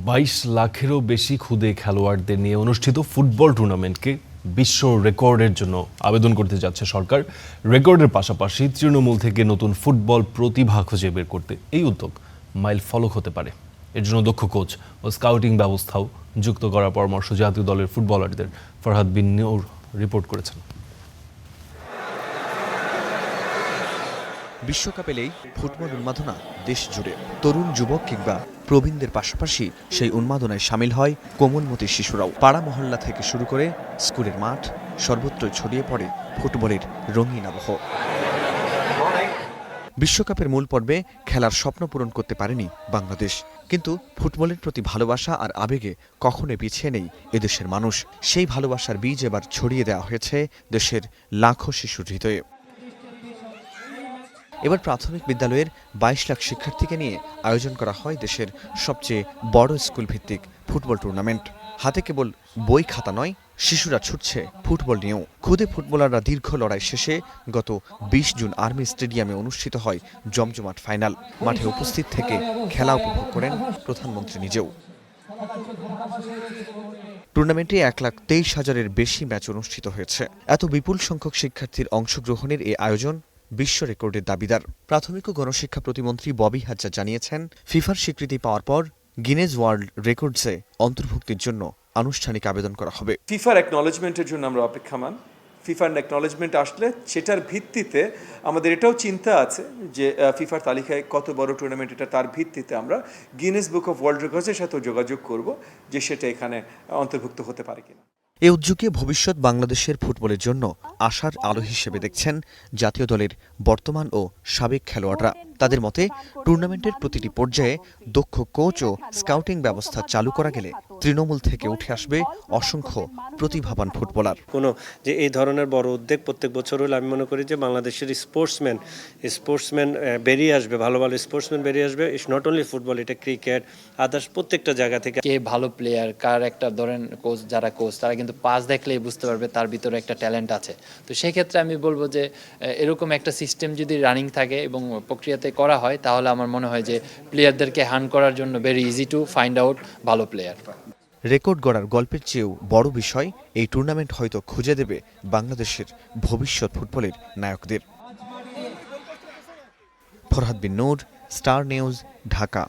22 লাখেরও বেশি ক্ষুদে খেলোয়াড়দের নিয়ে অনুষ্ঠিত ফুটবল টুর্নামেন্টকে বিশ্ব রেকর্ডের জন্য আবেদন করতে যাচ্ছে সরকার। রেকর্ডের পাশাপাশি তৃণমূল থেকে নতুন ফুটবল প্রতিভা খুঁজে বের করতে এই উদ্যোগ মাইল ফলক হতে পারে। এর জন্য দক্ষ কোচ ও স্কাউটিং ব্যবস্থাও যুক্ত করার পরামর্শ জাতীয় দলের ফুটবলারদের। ফরহাদ বিন নূর রিপোর্ট করেছেন। বিশ্বকাপ এলেই ফুটবল উন্মাদনা দেশ জুড়ে। তরুণ যুবক কিংবা প্রবীণদের পাশাপাশি সেই উন্মাদনায় সামিল হয় কোমলমতি শিশুরাও। পাড়া মহল্লা থেকে শুরু করে স্কুলের মাঠ সর্বত্রই ছড়িয়ে পড়ে ফুটবলের রঙিন আবহ। বিশ্বকাপের মূল পর্বে খেলার স্বপ্ন পূরণ করতে পারেনি বাংলাদেশ, কিন্তু ফুটবলের প্রতি ভালোবাসা আর আবেগে কখনোই পিছিয়ে নেই এদেশের মানুষ। সেই ভালোবাসার বীজ এবার ছড়িয়ে দেওয়া হয়েছে দেশের লাখো শিশুর হৃদয়ে। এবার প্রাথমিক বিদ্যালয়ের 22 লাখ শিক্ষার্থীকে নিয়ে আয়োজন করা হয় দেশের সবচেয়ে বড় স্কুল ভিত্তিক ফুটবল টুর্নামেন্ট। হাতে কেবল বই খাতা নয়, শিশুরা ছুটছে ফুটবল নিয়েও। খুদে ফুটবলাররা দীর্ঘ লড়াই শেষে গত 20 জুন আর্মি স্টেডিয়ামে অনুষ্ঠিত হয় জমজমাট ফাইনাল। মাঠে উপস্থিত থেকে খেলা উপভোগ করেন প্রধানমন্ত্রী নিজেও। টুর্নামেন্টে 1,23,000-এর বেশি ম্যাচ অনুষ্ঠিত হয়েছে। এত বিপুল সংখ্যক শিক্ষার্থীর অংশগ্রহণের এই আয়োজন বিশ্ব রেকর্ডের দাবিদার। প্রাথমিক ও গণশিক্ষা প্রতিমন্ত্রী ববি হাজ্জাজ জানিয়েছেন, ফিফার স্বীকৃতি পাওয়ার পর গিনেজ ওয়ার্ল্ড রেকর্ডসে অন্তর্ভুক্তির জন্য আনুষ্ঠানিক আবেদন করা হবে। ফিফার অ্যাকনলেজমেন্টের জন্য আমরা অপেক্ষমান। ফিফার অ্যাকনলেজমেন্ট আসলে সেটার ভিত্তিতে আমাদের এটাও চিন্তা আছে যে ফিফার তালিকায় কত বড় টুর্নামেন্ট এটা, তার ভিত্তিতে আমরা গিনেস বুক অফ ওয়ার্ল্ড রেকর্ডসের সাথেও যোগাযোগ করব যে সেটা এখানে অন্তর্ভুক্ত হতে পারে কিনা। এই উদ্যোগে ভবিষ্যৎ বাংলাদেশের ফুটবলের জন্য আশার আলো হিসেবে দেখছেন জাতীয় দলের বর্তমান ও সাবেক খেলোয়াড়রা। তাদের মতে, টুর্নামেন্টের প্রতিটি পর্যায়ে দক্ষ কোচ ও স্কাউটিং ব্যবস্থা চালু করা গেলে তৃণমূল থেকে উঠে আসবে অসংখ্য প্রতিভাবান ফুটবলার। কোনো যে এই ধরনের বড় উদ্যোগ প্রত্যেক বছর হলে আমি মনে করি যে বাংলাদেশের স্পোর্টসম্যান বেরিয়ে আসবে, ভালো ভালো স্পোর্টসম্যান বেরিয়ে আসবে। ইটস নট অনলি ফুটবল, এটা ক্রিকেট, আদার্স প্রত্যেকটা জায়গা থেকে। কে ভালো প্লেয়ার, কার একটা ধরেন কোচ, যারা কোচ তারা কিন্তু পাস দেখলেই বুঝতে পারবে তার ভিতরে একটা ট্যালেন্ট আছে। তো সেই ক্ষেত্রে আমি বলবো যে এরকম একটা সিস্টেম যদি রানিং থাকে এবং প্রক্রিয়াতে করা হয়, তাহলে আমার মনে হয় যে প্লেয়ারদেরকে হান্ট করার জন্য very easy to find out ভালো প্লেয়ার। রেকর্ড গড়ার গল্পের চেয়েও বড় বিষয়, এই টুর্নামেন্ট হয়তো খুঁজে দেবে বাংলাদেশের ভবিষ্যৎ ফুটবলের নায়কদের। ফরহাদ বিন নূর, স্টার নিউজ, ঢাকা।